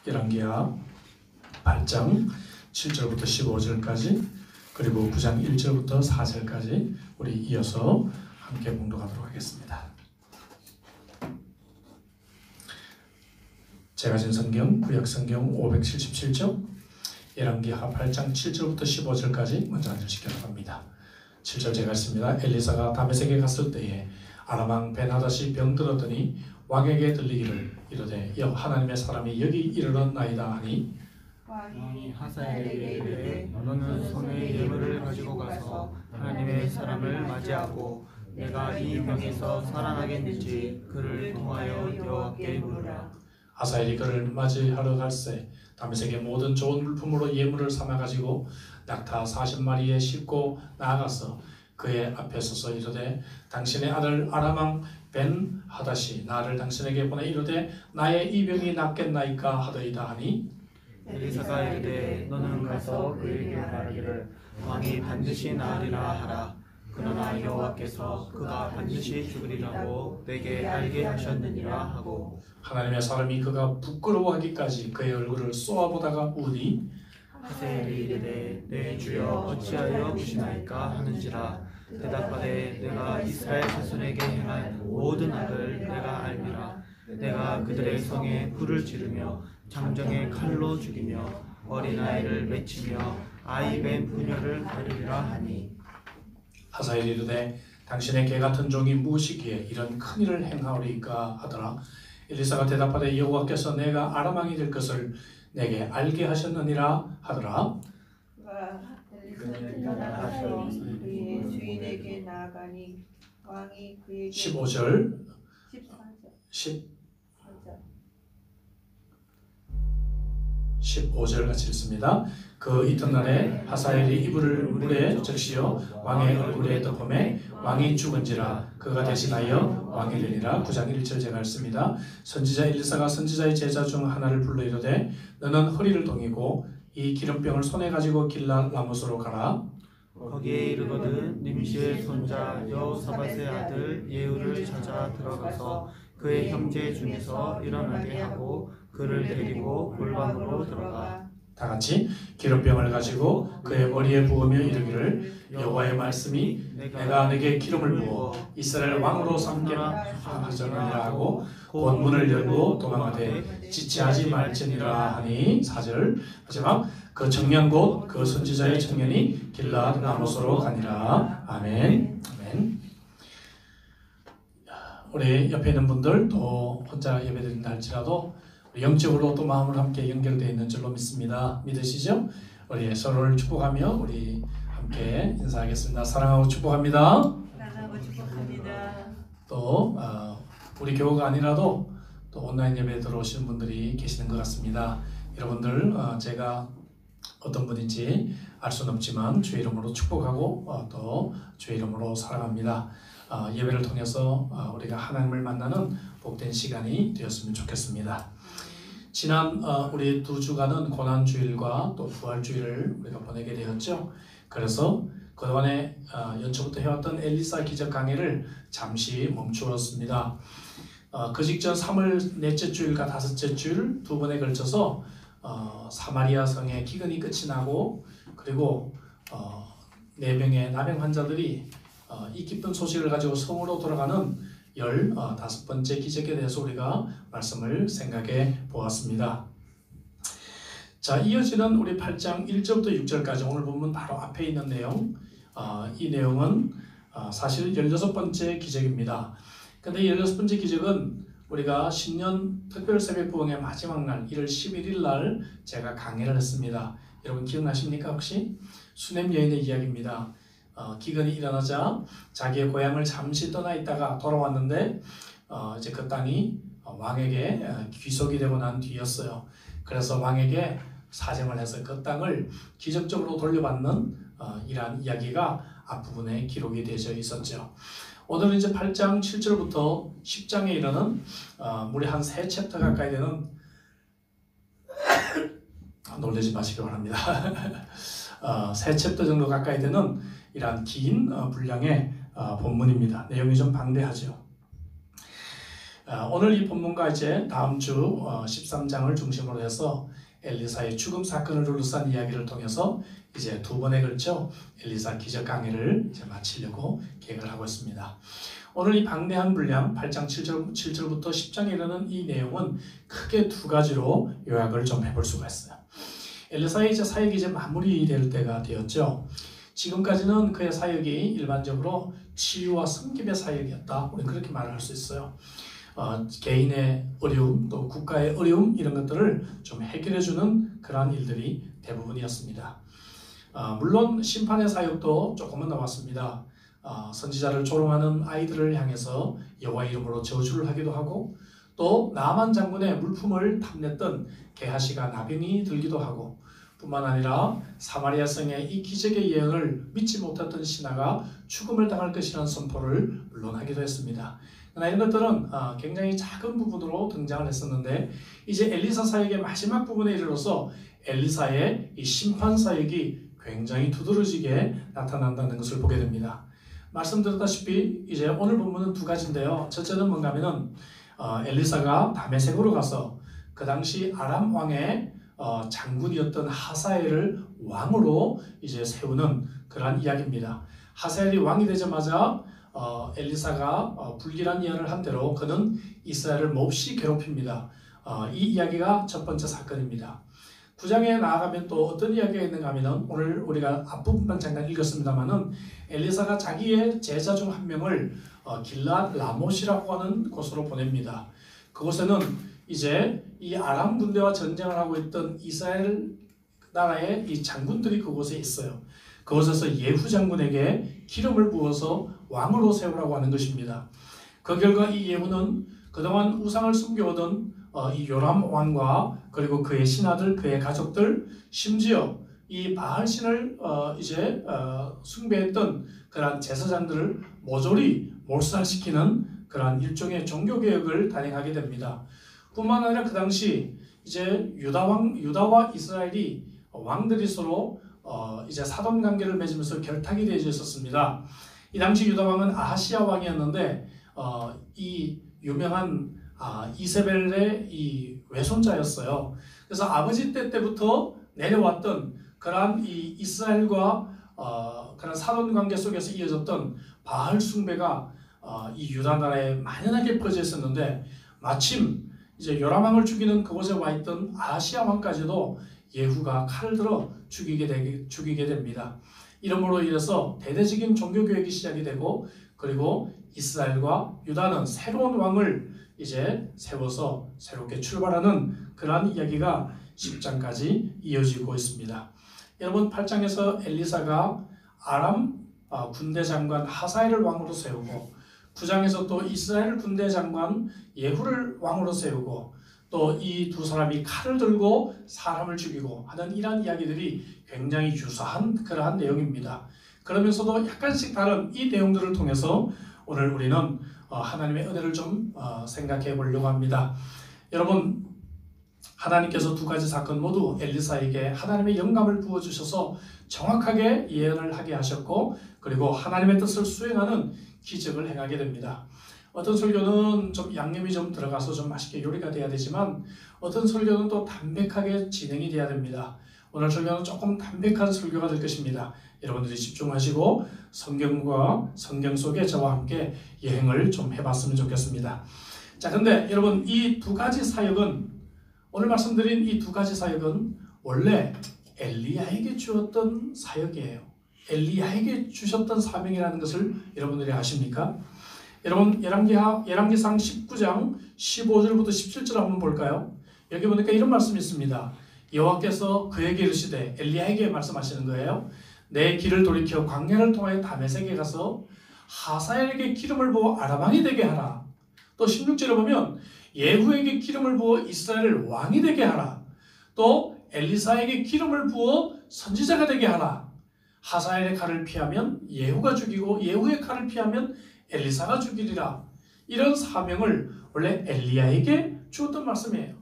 열왕기하 8장 7절부터 15절까지 그리고 9장 1절부터 4절까지 우리 이어서 함께 봉독하도록 하겠습니다. 제가 진 성경 구약성경 577쪽 열왕기하 8장 7절부터 15절까지 먼저 한 절씩 기록합니다. 7절 제가 읽습니다. 엘리사가 다메섹에 갔을 때에 아람 왕 벤하닷이 병들었더니 왕에게 들리기를 이르되 하나님의 사람이 여기 이르렀나이다 하니 왕이 하사엘에게 이르되 너는 손에 예물을 가지고 가서 하나님의 사람을 맞이하고 내가 이 병에서 살아나겠는지 그를 통하여 여호와께 물으라. 하사엘이 그를 맞이하러 갈새 다메섹의 모든 좋은 물품으로 예물을 삼아 가지고 낙타 40마리에 싣고 나아가서 그의 앞에 서서 이르되 당신의 아들 아람 왕 벤하닷이 나를 당신에게 보내 이르되 나의 이 병이 낫겠나이까 하더이다 하니 엘리사가 이르되 너는 가서 그에게 말하기를 왕이 반드시 나으리라 하라. 그러나 여호와께서 그가 반드시 죽으리라고 내게 알게 하셨느니라 하고 하나님의 사람이 그가 부끄러워하기까지 그의 얼굴을 쏘아보다가 우니 하사엘이 이르되 내 주여 어찌하여 우시나이까 하는지라. 대답하되 내가 이스라엘 자손에게 행한 모든 악을 내가 알미라. 내가 그들의 성에 불을 지르며 장정에 칼로 죽이며 어린아이를 맺히며 아이 벤 부녀를 가르리라 하니 하사엘이 이르되 당신의 개같은 종이 무엇이기에 이런 큰일을 행하오리까 하더라. 엘리사가 대답하되 여호와께서 내가 아람 왕이 될 것을 내게 알게 하셨느니라 하더라. 엘리사가 그의 주인에게 나아가니 왕이 그에게 15절 15절 같이 읽습니다. 그 이튿날에 하사엘이 이불을 물에 적시어 왕의 얼굴에 덮음에 왕이 죽은지라 그가 대신하여 왕이 되니라. 9장 1절 제가 읽습니다. 선지자 엘리사가 선지자의 제자 중 하나를 불러 이르되 너는 허리를 동이고 이 기름병을 손에 가지고 길라 라못으로 가라. 거기에 이르거든 님시의 손자 여호사밧의 아들 예후를 찾아 들어가서 그의 형제 중에서 일어나게 하고 그를 데리고 골방으로 들어가. 다같이 기름병을 가지고 그의 머리에 부으며 이르기를 여호와의 말씀이 내가 내게 기름을 부어 이스라엘 왕으로 삼게라 하셨느니라 하고 곧 문을 열고 도망하되 지체하지 말지니라 하니. 4절 마지막 그 청년 곧 그 선지자의 청년이 길라 라못으로 가니라. 아멘. 아멘. 우리 옆에 있는 분들 또 혼자 예배드린다 할지라도 영적으로 또 마음을 함께 연결되어 있는 줄로 믿습니다. 믿으시죠? 우리 서로를 축복하며 우리 함께 인사하겠습니다. 사랑하고 축복합니다. 사랑하고 축복합니다. 또 우리 교회가 아니라도 또 온라인 예배에 들어오시는 분들이 계시는 것 같습니다. 여러분들 제가 어떤 분인지 알 수는 없지만 주의 이름으로 축복하고 또 주의 이름으로 사랑합니다. 예배를 통해서 우리가 하나님을 만나는 복된 시간이 되었으면 좋겠습니다. 지난 우리 2주간은 고난주일과 또 부활주일을 우리가 보내게 되었죠. 그래서 그동안에 연초부터 해왔던 엘리사 기적 강해를 잠시 멈추었습니다. 그 직전 3월 넷째 주일과 다섯째 주일 두 번에 걸쳐서 사마리아 성의 기근이 끝이 나고 그리고 4명의 나병 환자들이 이 기쁜 소식을 가지고 성으로 돌아가는 15번째 기적에 대해서 우리가 말씀을 생각해 보았습니다. 자, 이어지는 우리 8장 1절부터 6절까지 오늘 보면 바로 앞에 있는 내용, 이 내용은 사실 16번째 기적입니다. 근데 16번째 기적은 우리가 신년 특별 새벽 부흥의 마지막 날 1월 11일 날 제가 강해를 했습니다. 여러분 기억나십니까 혹시? 수넴 여인의 이야기입니다. 기근이 일어나자 자기의 고향을 잠시 떠나 있다가 돌아왔는데 이제 그 땅이 왕에게 귀속이 되고 난 뒤였어요. 그래서 왕에게 사정을 해서 그 땅을 기적적으로 돌려받는 이러한 이야기가 앞부분에 기록이 되어 있었죠. 오늘은 이제 8장 7절부터 10장에 이르는 무려 한 3챕터 가까이 되는 놀라지 마시기 바랍니다. 3챕터 정도 가까이 되는 이러한 긴 분량의 본문입니다. 내용이 좀 방대하죠. 오늘 이 본문과 이제 다음 주 13장을 중심으로 해서 엘리사의 죽음 사건을 둘러싼 이야기를 통해서 이제 두 번에 걸쳐 엘리사 기적 강해를 이제 마치려고 계획을 하고 있습니다. 오늘 이 방대한 분량 8장 7절부터 10장에 이르는 이 내용은 크게 두 가지로 요약을 좀 해볼 수가 있어요. 엘리사의 이제 사역이 이제 마무리될 때가 되었죠. 지금까지는 그의 사역이 일반적으로 치유와 섬김의 사역이었다. 우리는 그렇게 말을 할 수 있어요. 개인의 어려움, 또 국가의 어려움 이런 것들을 좀 해결해주는 그러한 일들이 대부분이었습니다. 물론 심판의 사역도 조금은 나왔습니다. 선지자를 조롱하는 아이들을 향해서 여호와 이름으로 저주를 하기도 하고 또 나만 장군의 물품을 탐냈던 게하시가 나병이 들기도 하고 뿐만 아니라 사마리아 성의 이 기적의 예언을 믿지 못했던 신하가 죽음을 당할 것이라는 선포를 물론 하기도 했습니다. 그러나 이런 것들은 굉장히 작은 부분으로 등장을 했었는데 이제 엘리사 사역의 마지막 부분에 이르러서 엘리사의 이 심판 사역이 굉장히 두드러지게 나타난다는 것을 보게 됩니다. 말씀드렸다시피 이제 오늘 본문은 두 가지인데요. 첫째는 뭔가 하면은 엘리사가 다메섹으로 가서 그 당시 아람 왕의 장군이었던 하사엘을 왕으로 이제 세우는 그러한 이야기입니다. 하사엘이 왕이 되자마자 엘리사가 불길한 예언을 한 대로 그는 이스라엘을 몹시 괴롭힙니다. 이 이야기가 첫 번째 사건입니다. 9장에 나아가면 또 어떤 이야기가 있는가 하면 오늘 우리가 앞부분만 잠깐 읽었습니다만은 엘리사가 자기의 제자 중 한 명을 길랏 라못이라고 하는 곳으로 보냅니다. 그곳에는 이제 이 아람 군대와 전쟁을 하고 있던 이스라엘 나라의 이 장군들이 그곳에 있어요. 그곳에서 예후 장군에게 기름을 부어서 왕으로 세우라고 하는 것입니다. 그 결과 이 예후는 그동안 우상을 숨겨오던 이 요람 왕과 그리고 그의 신하들, 그의 가족들, 심지어 이 바알신을 이제 숭배했던 그러한 제사장들을 모조리 몰살시키는 그러한 일종의 종교개혁을 단행하게 됩니다. 뿐만 아니라 그 당시 이제 유다와 이스라엘이 왕들이 서로 이제 사돈 관계를 맺으면서 결탁이 되어 있었습니다. 이 당시 유다 왕은 아하시아 왕이었는데 이 유명한 이세벨의 이 외손자였어요. 그래서 아버지 때부터 내려왔던 그러한 이 이스라엘과 그런 사돈 관계 속에서 이어졌던 바알 숭배가 이 유다 나라에 만연하게 퍼져 있었는데 마침 이제 요람왕을 죽이는 그곳에 와 있던 아하시아 왕까지도 예후가 칼을 들어 죽이게 됩니다. 이러므로 인해서 대대적인 종교개혁이 시작이 되고 그리고 이스라엘과 유다는 새로운 왕을 이제 세워서 새롭게 출발하는 그러한 이야기가 10장까지 이어지고 있습니다. 여러분 8장에서 엘리사가 아람 군대 장관 하사엘을 왕으로 세우고 9장에서 또 이스라엘 군대 장관 예후를 왕으로 세우고 또 이 두 사람이 칼을 들고 사람을 죽이고 하는 이러한 이야기들이 굉장히 유사한 그러한 내용입니다. 그러면서도 약간씩 다른 이 내용들을 통해서 오늘 우리는 하나님의 은혜를 좀 생각해 보려고 합니다. 여러분 하나님께서 두 가지 사건 모두 엘리사에게 하나님의 영감을 부어주셔서 정확하게 예언을 하게 하셨고 그리고 하나님의 뜻을 수행하는 기적을 행하게 됩니다. 어떤 설교는 좀 양념이 좀 들어가서 좀 맛있게 요리가 돼야 되지만 어떤 설교는 또 담백하게 진행이 돼야 됩니다. 오늘 설교는 조금 담백한 설교가 될 것입니다. 여러분들이 집중하시고 성경과 성경 속에 저와 함께 여행을 좀 해봤으면 좋겠습니다. 자, 근데 여러분 이 두 가지 사역은 오늘 말씀드린 이 두 가지 사역은 원래 엘리야에게 주었던 사역이에요. 엘리야에게 주셨던 사명이라는 것을 여러분들이 아십니까? 여러분 열왕기상 19장 15절부터 17절 한번 볼까요? 여기 보니까 이런 말씀이 있습니다. 여호와께서 그에게 이르시되 엘리야에게 말씀하시는 거예요. 내 길을 돌이켜 광야를 통하여 다메섹에 가서 하사엘에게 기름을 부어 아람 왕이 되게 하라. 또 16절에 보면 예후에게 기름을 부어 이스라엘을 왕이 되게 하라. 또 엘리사에게 기름을 부어 선지자가 되게 하라. 하사엘의 칼을 피하면 예후가 죽이고 예후의 칼을 피하면 엘리사가 죽이리라. 이런 사명을 원래 엘리야에게 주었던 말씀이에요.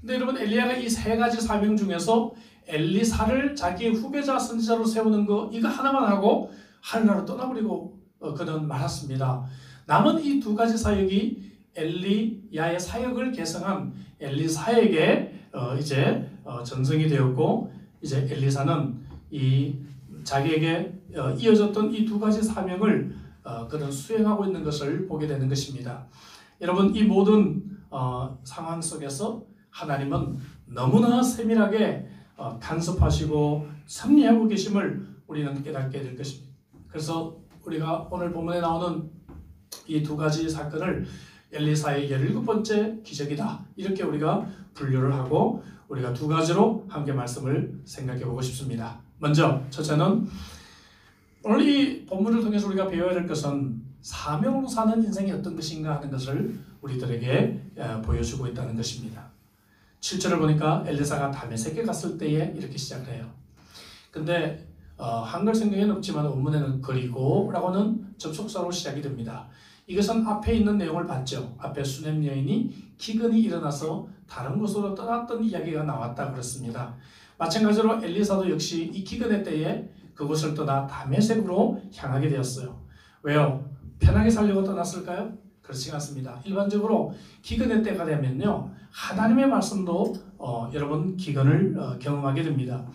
근데 여러분 엘리야가 이 세 가지 사명 중에서 엘리사를 자기의 후계자 선지자로 세우는 거 이거 하나만 하고 하늘나라로 떠나버리고 그는 말았습니다. 남은 이 두 가지 사역이 엘리야의 사역을 계승한 엘리사에게 전승이 되었고, 이제 엘리사는 이 자기에게 이어졌던 이 두 가지 사명을 그는 수행하고 있는 것을 보게 되는 것입니다. 여러분, 이 모든 상황 속에서 하나님은 너무나 세밀하게 간섭하시고 섭리하고 계심을 우리는 깨닫게 될 것입니다. 그래서 우리가 오늘 본문에 나오는 이 두 가지 사건을 엘리사의 17번째 기적이다, 이렇게 우리가 분류를 하고 우리가 두 가지로 함께 말씀을 생각해 보고 싶습니다. 먼저 첫째는 오늘 이 본문을 통해서 우리가 배워야 될 것은 사명으로 사는 인생이 어떤 것인가 하는 것을 우리들에게 보여주고 있다는 것입니다. 7절을 보니까 엘리사가 다메섹에 갔을 때에 이렇게 시작을 해요. 근데 한글 성경에는 없지만 원문에는 그리고 라고는 접속사로 시작이 됩니다. 이것은 앞에 있는 내용을 봤죠. 앞에 수넴 여인이 기근이 일어나서 다른 곳으로 떠났던 이야기가 나왔다 그랬습니다. 마찬가지로 엘리사도 역시 이 기근의 때에 그곳을 떠나 다메섹으로 향하게 되었어요. 왜요? 편하게 살려고 떠났을까요? 그렇지 않습니다. 일반적으로 기근의 때가 되면요, 하나님의 말씀도 여러분 기근을 경험하게 됩니다.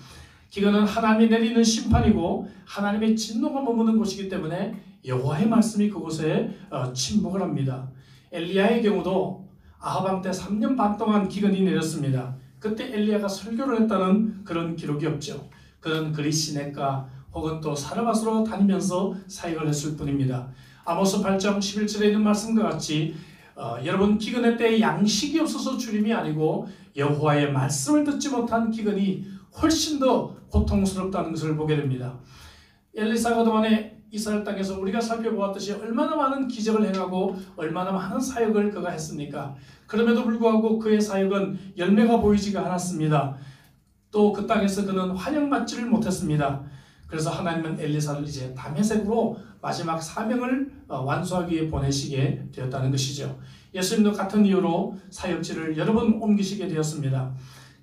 기근은 하나님이 내리는 심판이고 하나님의 진노가 머무는 곳이기 때문에 여호와의 말씀이 그곳에 침묵을 합니다. 엘리야의 경우도 아합 왕 때 3년 반 동안 기근이 내렸습니다. 그때 엘리야가 설교를 했다는 그런 기록이 없죠. 그는 그리 시냇가 혹은 또 사르밧으로 다니면서 사역을 했을 뿐입니다. 아모스 8장 11절에 있는 말씀과 같이 여러분, 기근의 때에 양식이 없어서 주림이 아니고 여호와의 말씀을 듣지 못한 기근이 훨씬 더 고통스럽다는 것을 보게 됩니다. 엘리사가 그동안에 이스라엘 땅에서 우리가 살펴보았듯이 얼마나 많은 기적을 행하고 얼마나 많은 사역을 그가 했습니까? 그럼에도 불구하고 그의 사역은 열매가 보이지가 않았습니다. 또 그 땅에서 그는 환영받지를 못했습니다. 그래서 하나님은 엘리사를 이제 다메섹으로 마지막 사명을 완수하기 위해 보내시게 되었다는 것이죠. 예수님도 같은 이유로 사역지를 여러 번 옮기시게 되었습니다.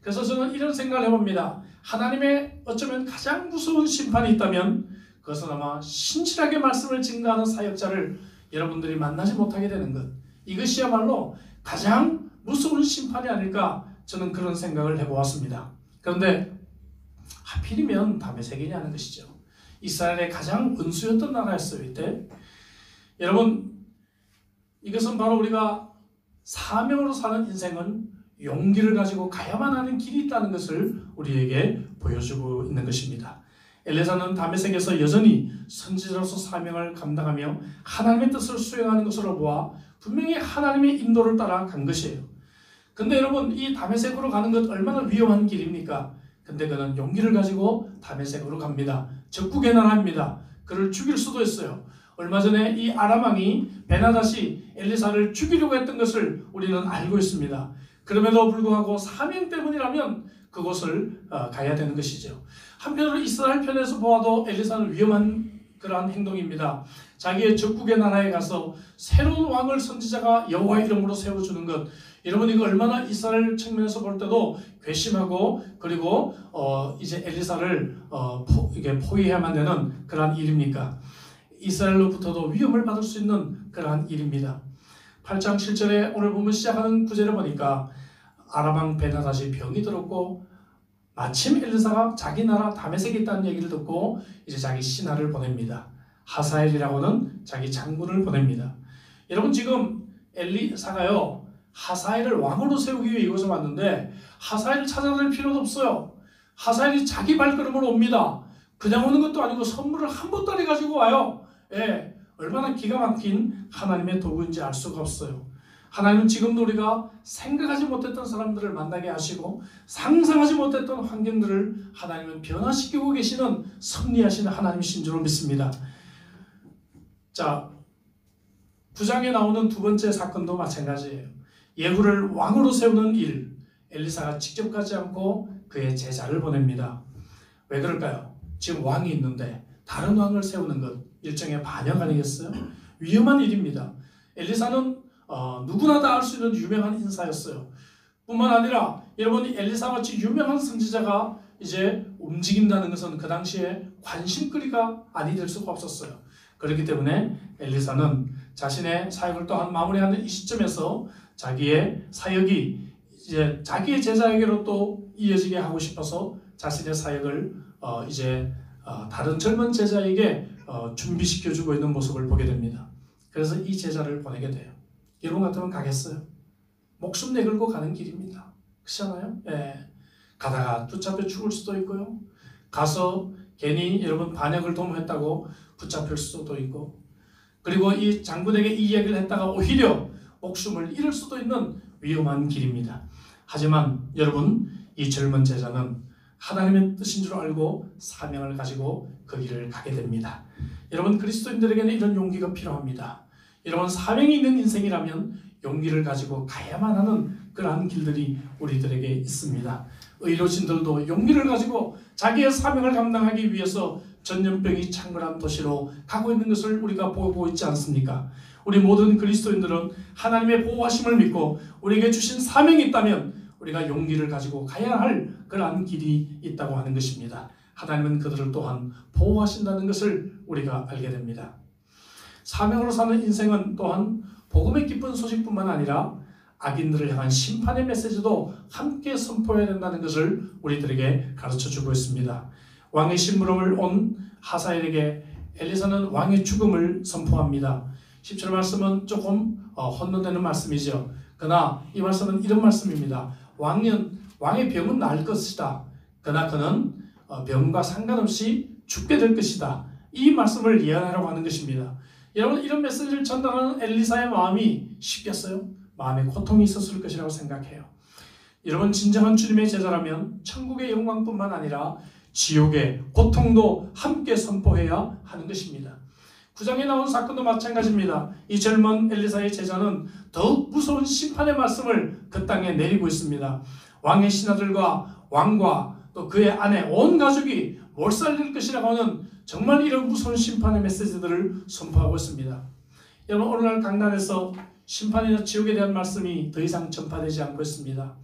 그래서 저는 이런 생각을 해봅니다. 하나님의 어쩌면 가장 무서운 심판이 있다면 그것은 아마 신실하게 말씀을 증거하는 사역자를 여러분들이 만나지 못하게 되는 것, 이것이야말로 가장 무서운 심판이 아닐까, 저는 그런 생각을 해보았습니다. 그런데 하필이면 다메섹이냐는 것이죠. 이스라엘의 가장 은수였던 나라였어요. 이때 여러분, 이것은 바로 우리가 사명으로 사는 인생은 용기를 가지고 가야만 하는 길이 있다는 것을 우리에게 보여주고 있는 것입니다. 엘리사는 다메섹에서 여전히 선지자로서 사명을 감당하며 하나님의 뜻을 수행하는 것으로 보아 분명히 하나님의 인도를 따라 간 것이에요. 근데 여러분, 이 다메섹으로 가는 것 얼마나 위험한 길입니까? 근데 그는 용기를 가지고 다메섹으로 갑니다. 적국의 나라입니다. 그를 죽일 수도 있어요. 얼마 전에 이 아람 왕이 베나닷이 엘리사를 죽이려고 했던 것을 우리는 알고 있습니다. 그럼에도 불구하고 사명 때문이라면 그곳을 가야 되는 것이죠. 한편으로 이스라엘 편에서 보아도 엘리사는 위험한 그러한 행동입니다. 자기의 적국의 나라에 가서 새로운 왕을 선지자가 여호와의 이름으로 세워주는 것, 여러분, 이거 얼마나 이스라엘 측면에서 볼 때도 괘씸하고 그리고 이제 엘리사를 포위해야만 되는 그러한 일입니까? 이스라엘로부터도 위험을 받을 수 있는 그러한 일입니다. 8장 7절에 오늘 보면 시작하는 구절을 보니까 아람 왕 베나닷이 병이 들었고 마침 엘리사가 자기 나라 다메섹에 있다는 얘기를 듣고 이제 자기 신하를 보냅니다. 하사엘이라고는 자기 장군을 보냅니다. 여러분, 지금 엘리사가요, 하사엘을 왕으로 세우기 위해 이곳에 왔는데 하사엘을 찾아낼 필요도 없어요. 하사엘이 자기 발걸음으로 옵니다. 그냥 오는 것도 아니고 선물을 한 보따리 가지고 와요. 예, 얼마나 기가 막힌 하나님의 도구인지 알 수가 없어요. 하나님은 지금도 우리가 생각하지 못했던 사람들을 만나게 하시고 상상하지 못했던 환경들을 하나님은 변화시키고 계시는 섭리하시는 하나님이신 줄 믿습니다. 자, 9장에 나오는 두 번째 사건도 마찬가지예요. 예후를 왕으로 세우는 일, 엘리사가 직접 가지 않고 그의 제자를 보냅니다. 왜 그럴까요? 지금 왕이 있는데 다른 왕을 세우는 것, 일종의 반역 아니겠어요? 위험한 일입니다. 엘리사는 누구나 다 알 수 있는 유명한 인사였어요. 뿐만 아니라 여러분이 엘리사같이 유명한 선지자가 이제 움직인다는 것은 그 당시에 관심거리가 아니 될 수가 없었어요. 그렇기 때문에 엘리사는 자신의 사역을 또한 마무리하는 이 시점에서 자기의 사역이 이제 자기의 제자에게로 또 이어지게 하고 싶어서 자신의 사역을 다른 젊은 제자에게 준비시켜주고 있는 모습을 보게 됩니다. 그래서 이 제자를 보내게 돼요. 여러분 같으면 가겠어요? 목숨 내걸고 가는 길입니다. 그렇지 않아요? 예. 가다가 붙잡혀 죽을 수도 있고요. 가서 괜히 여러분 반역을 도모했다고 붙잡힐 수도 있고, 그리고 이 장군에게 이 이야기를 했다가 오히려 목숨을 잃을 수도 있는 위험한 길입니다. 하지만 여러분, 이 젊은 제자는 하나님의 뜻인 줄 알고 사명을 가지고 그 길을 가게 됩니다. 여러분, 그리스도인들에게는 이런 용기가 필요합니다. 여러분, 사명이 있는 인생이라면 용기를 가지고 가야만 하는 그러한 길들이 우리들에게 있습니다. 의료진들도 용기를 가지고 자기의 사명을 감당하기 위해서 전염병이 창궐한 도시로 가고 있는 것을 우리가 보고 있지 않습니까? 우리 모든 그리스도인들은 하나님의 보호하심을 믿고 우리에게 주신 사명이 있다면 우리가 용기를 가지고 가야 할 그러한 길이 있다고 하는 것입니다. 하나님은 그들을 또한 보호하신다는 것을 우리가 알게 됩니다. 사명으로 사는 인생은 또한 복음의 기쁜 소식뿐만 아니라 악인들을 향한 심판의 메시지도 함께 선포해야 된다는 것을 우리들에게 가르쳐주고 있습니다. 왕의 심부름을 온 하사엘에게 엘리사는 왕의 죽음을 선포합니다. 10절 말씀은 조금 혼돈되는 말씀이죠. 그러나 이 말씀은 이런 말씀입니다. 왕의 병은 나을 것이다. 그러나 그는 병과 상관없이 죽게 될 것이다. 이 말씀을 예언하라고 하는 것입니다. 여러분, 이런 메시지를 전달하는 엘리사의 마음이 쉽겠어요? 마음에 고통이 있었을 것이라고 생각해요. 여러분, 진정한 주님의 제자라면 천국의 영광뿐만 아니라 지옥의 고통도 함께 선포해야 하는 것입니다. 9장에 나온 사건도 마찬가지입니다. 이 젊은 엘리사의 제자는 더욱 무서운 심판의 말씀을 그 땅에 내리고 있습니다. 왕의 신하들과 왕과 또 그의 아내 온 가족이 몰살될 것이라고 하는 정말 이런 무서운 심판의 메시지들을 선포하고 있습니다. 여러분, 오늘날 강단에서 심판이나 지옥에 대한 말씀이 더 이상 전파되지 않고 있습니다.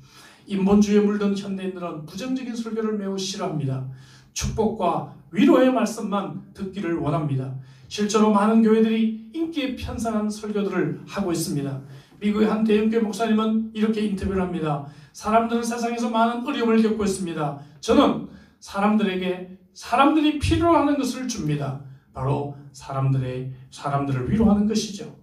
인본주의에 물든 현대인들은 부정적인 설교를 매우 싫어합니다. 축복과 위로의 말씀만 듣기를 원합니다. 실제로 많은 교회들이 인기에 편성한 설교들을 하고 있습니다. 미국의 한 대형교회 목사님은 이렇게 인터뷰를 합니다. 사람들은 세상에서 많은 어려움을 겪고 있습니다. 저는 사람들이 필요로 하는 것을 줍니다. 바로 사람들을 위로하는 것이죠.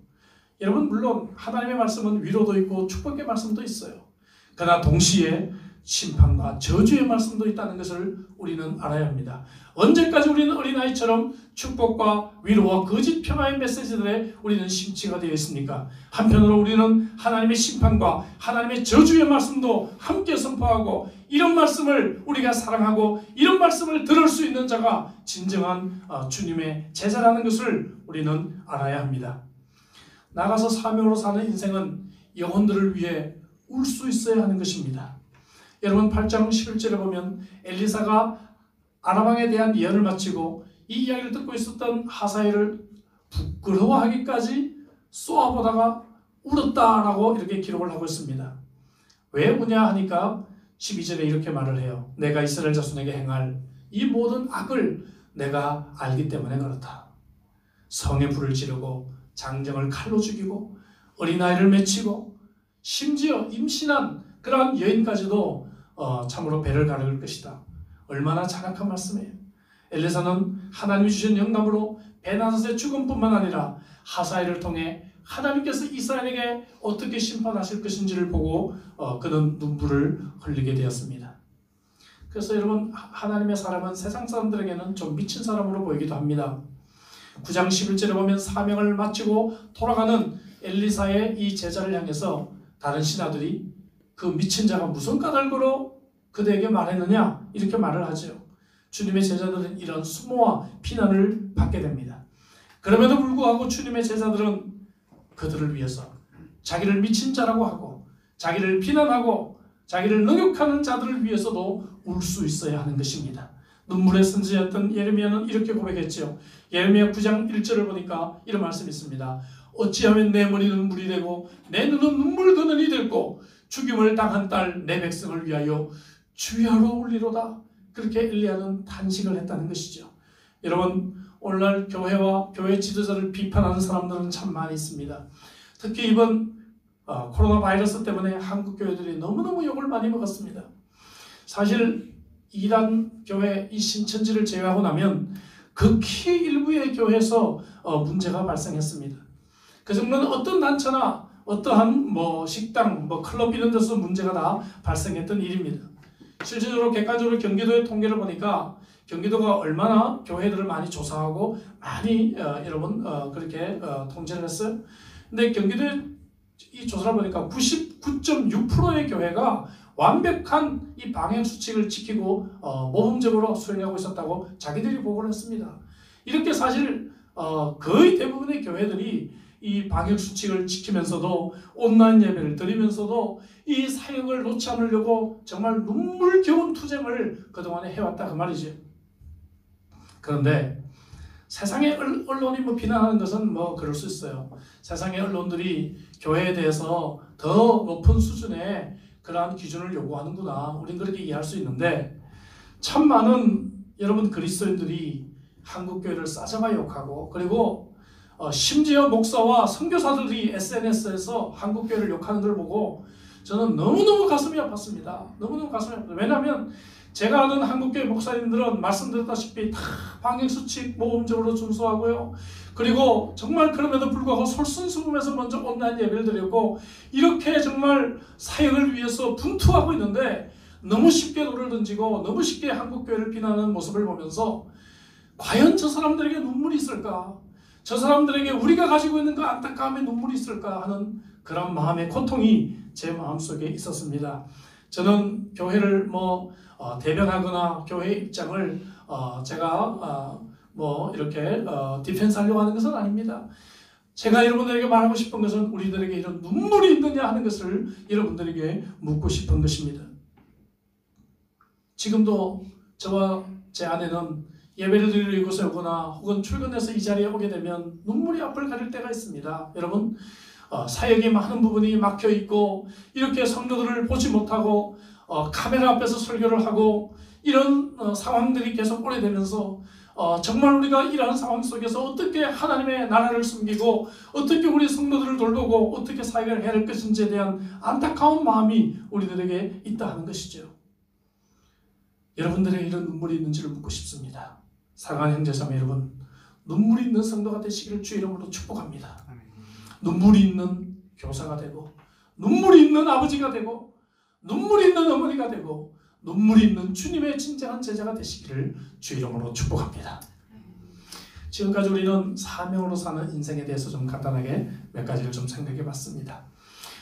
여러분, 물론 하나님의 말씀은 위로도 있고 축복의 말씀도 있어요. 그러나 동시에 심판과 저주의 말씀도 있다는 것을 우리는 알아야 합니다. 언제까지 우리는 어린아이처럼 축복과 위로와 거짓 평화의 메시지들에 우리는 심취가 되어 있습니까? 한편으로 우리는 하나님의 심판과 하나님의 저주의 말씀도 함께 선포하고, 이런 말씀을 우리가 사랑하고 이런 말씀을 들을 수 있는 자가 진정한 주님의 제자라는 것을 우리는 알아야 합니다. 나가서 사명으로 사는 인생은 영혼들을 위해 울 수 있어야 하는 것입니다. 여러분, 8장 11절에 보면 엘리사가 아람왕에 대한 예언을 마치고 이 이야기를 듣고 있었던 하사엘을 부끄러워하기까지 쏘아보다가 울었다라고 이렇게 기록을 하고 있습니다. 왜 우냐 하니까 12절에 이렇게 말을 해요. 내가 이스라엘 자손에게 행할 이 모든 악을 내가 알기 때문에 그렇다. 성에 불을 지르고 장정을 칼로 죽이고 어린아이를 맺히고 심지어 임신한 그러한 여인까지도 참으로 배를 가를 것이다. 얼마나 잔악한 말씀이에요. 엘리사는 하나님이 주신 영감으로 베나닷의 죽음뿐만 아니라 하사엘을 통해 하나님께서 이스라엘에게 어떻게 심판하실 것인지를 보고 그는 눈물을 흘리게 되었습니다. 그래서 여러분, 하나님의 사람은 세상 사람들에게는 좀 미친 사람으로 보이기도 합니다. 9장 11절에 보면 사명을 마치고 돌아가는 엘리사의 이 제자를 향해서 다른 신하들이 그 미친 자가 무슨 까닭으로 그대에게 말했느냐 이렇게 말을 하죠. 주님의 제자들은 이런 수모와 비난을 받게 됩니다. 그럼에도 불구하고 주님의 제자들은 그들을 위해서 자기를 미친 자라고 하고 자기를 비난하고 자기를 능욕하는 자들을 위해서도 울 수 있어야 하는 것입니다. 눈물의 선지자였던 예레미야는 이렇게 고백했죠. 예레미야 9장 1절을 보니까 이런 말씀이 있습니다. 어찌하면 내 머리는 물이 되고 내 눈은 눈물 그늘이 되고 죽임을 당한 딸 내 백성을 위하여 주야로 울리로다. 그렇게 엘리야는 탄식을 했다는 것이죠. 여러분, 오늘날 교회와 교회 지도자를 비판하는 사람들은 참 많이 있습니다. 특히 이번 코로나 바이러스 때문에 한국 교회들이 너무너무 욕을 많이 먹었습니다. 사실 이란 교회 이 신천지를 제외하고 나면 극히 일부의 교회에서 문제가 발생했습니다. 그 정도는 어떤 단체나 어떠한 식당, 클럽 이런 데서 문제가 다 발생했던 일입니다. 실질적으로 객관적으로 경기도의 통계를 보니까 경기도가 얼마나 교회들을 많이 조사하고 많이 여러분 그렇게 통제를 했어요. 근데 경기도의 이 조사를 보니까 99.6%의 교회가 완벽한 이 방역 수칙을 지키고 모범적으로 수행하고 있었다고 자기들이 보고를 했습니다. 이렇게 사실 거의 대부분의 교회들이 이 방역 수칙을 지키면서도 온라인 예배를 드리면서도 이 사역을 놓지 않으려고 정말 눈물겨운 투쟁을 그동안에 해왔다 그 말이죠. 그런데 세상의 언론이 비난하는 것은 그럴 수 있어요. 세상의 언론들이 교회에 대해서 더 높은 수준의 그러한 기준을 요구하는구나. 우린 그렇게 이해할 수 있는데 참 많은 여러분 그리스도인들이 한국교회를 싸잡아 욕하고 그리고 심지어 목사와 선교사들이 SNS에서 한국교회를 욕하는 걸 보고 저는 너무너무 가슴이 아팠습니다. 너무너무 가슴이 아팠어요. 왜냐하면 제가 아는 한국교회 목사님들은 말씀드렸다시피 다 방역수칙 모범적으로 준수하고요. 그리고 정말 그럼에도 불구하고 솔선수범해서 먼저 온라인 예배를 드렸고 이렇게 정말 사역을 위해서 분투하고 있는데 너무 쉽게 돌을 던지고 너무 쉽게 한국교회를 비난하는 모습을 보면서 과연 저 사람들에게 눈물이 있을까? 저 사람들에게 우리가 가지고 있는 그 안타까움에 눈물이 있을까 하는 그런 마음의 고통이 제 마음속에 있었습니다. 저는 교회를 대변하거나 교회 입장을 제가 이렇게 디펜스하려고 하는 것은 아닙니다. 제가 여러분들에게 말하고 싶은 것은 우리들에게 이런 눈물이 있느냐 하는 것을 여러분들에게 묻고 싶은 것입니다. 지금도 저와 제 아내는 예배를 드리러 이곳에 오거나 혹은 출근해서 이 자리에 오게 되면 눈물이 앞을 가릴 때가 있습니다. 여러분 사역이 많은 부분이 막혀있고 이렇게 성도들을 보지 못하고 카메라 앞에서 설교를 하고 이런 상황들이 계속 오래되면서 정말 우리가 이러한 상황 속에서 어떻게 하나님의 나라를 숨기고 어떻게 우리 성도들을 돌보고 어떻게 사역을 해야 할 것인지에 대한 안타까운 마음이 우리들에게 있다 하는 것이죠. 여러분들의 이런 눈물이 있는지를 묻고 싶습니다. 사랑하는 형제자매 여러분, 눈물이 있는 성도가 되시기를 주 이름으로 축복합니다. 눈물이 있는 교사가 되고 눈물이 있는 아버지가 되고 눈물이 있는 어머니가 되고 눈물이 있는 주님의 진정한 제자가 되시기를 주 이름으로 축복합니다. 지금까지 우리는 사명으로 사는 인생에 대해서 좀 간단하게 몇 가지를 좀 생각해 봤습니다.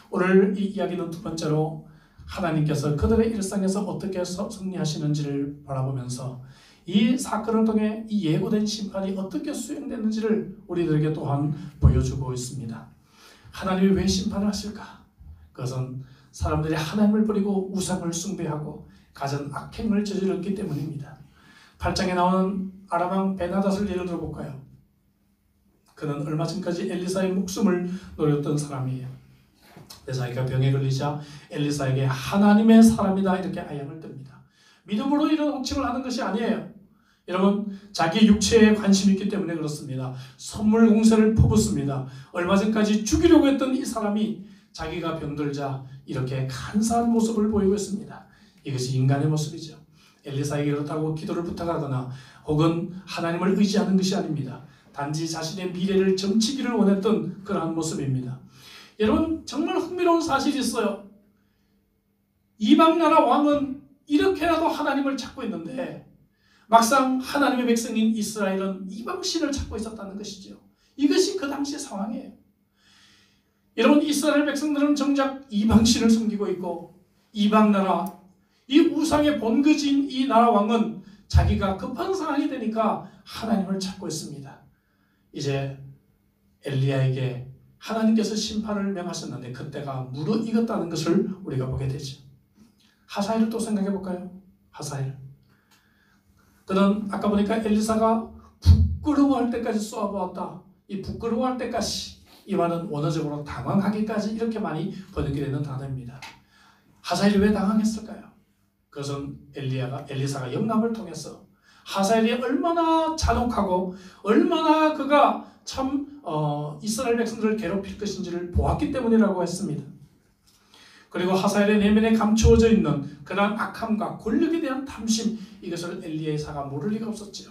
오늘 이 이야기는 두 번째로 하나님께서 그들의 일상에서 어떻게 승리하시는지를 바라보면서 이 사건을 통해 이 예고된 심판이 어떻게 수행됐는지를 우리들에게 또한 보여주고 있습니다. 하나님이 왜 심판을 하실까? 그것은 사람들이 하나님을 버리고 우상을 숭배하고 갖은 악행을 저질렀기 때문입니다. 8장에 나오는 아람왕 베나닷을 예를 들어볼까요? 그는 얼마 전까지 엘리사의 목숨을 노렸던 사람이에요. 자기가 병에 걸리자 엘리사에게 하나님의 사람이다 이렇게 아양을 뜹니다. 믿음으로 이런 호칭을 하는 것이 아니에요. 여러분 자기 육체에 관심이 있기 때문에 그렇습니다. 선물 공세를 퍼붓습니다. 얼마 전까지 죽이려고 했던 이 사람이 자기가 병들자 이렇게 간사한 모습을 보이고 있습니다. 이것이 인간의 모습이죠. 엘리사에게 그렇다고 기도를 부탁하거나 혹은 하나님을 의지하는 것이 아닙니다. 단지 자신의 미래를 점치기를 원했던 그러한 모습입니다. 여러분 정말 흥미로운 사실이 있어요. 이방나라 왕은 이렇게라도 하나님을 찾고 있는데 막상 하나님의 백성인 이스라엘은 이방신을 찾고 있었다는 것이죠. 이것이 그 당시의 상황이에요. 여러분 이스라엘 백성들은 정작 이방신을 섬기고 있고 이방나라 이 우상의 본거지인 이 나라 왕은 자기가 급한 상황이 되니까 하나님을 찾고 있습니다. 이제 엘리야에게 하나님께서 심판을 명하셨는데 그때가 무르익었다는 것을 우리가 보게 되죠. 하사엘을 또 생각해 볼까요? 하사엘. 그는 아까 보니까 엘리사가 부끄러워할 때까지 쏘아보았다. 이 부끄러워할 때까지 이 말은 원어적으로 당황하기까지 이렇게 많이 번역이 되는 단어입니다. 하사엘이 왜 당황했을까요? 그것은 엘리사가 영감을 통해서 하사엘이 얼마나 잔혹하고 얼마나 그가 참 이스라엘 백성들을 괴롭힐 것인지를 보았기 때문이라고 했습니다. 그리고 하사엘의 내면에 감추어져 있는 그러한 악함과 권력에 대한 탐심, 이것을 엘리야사가 모를 리가 없었지요.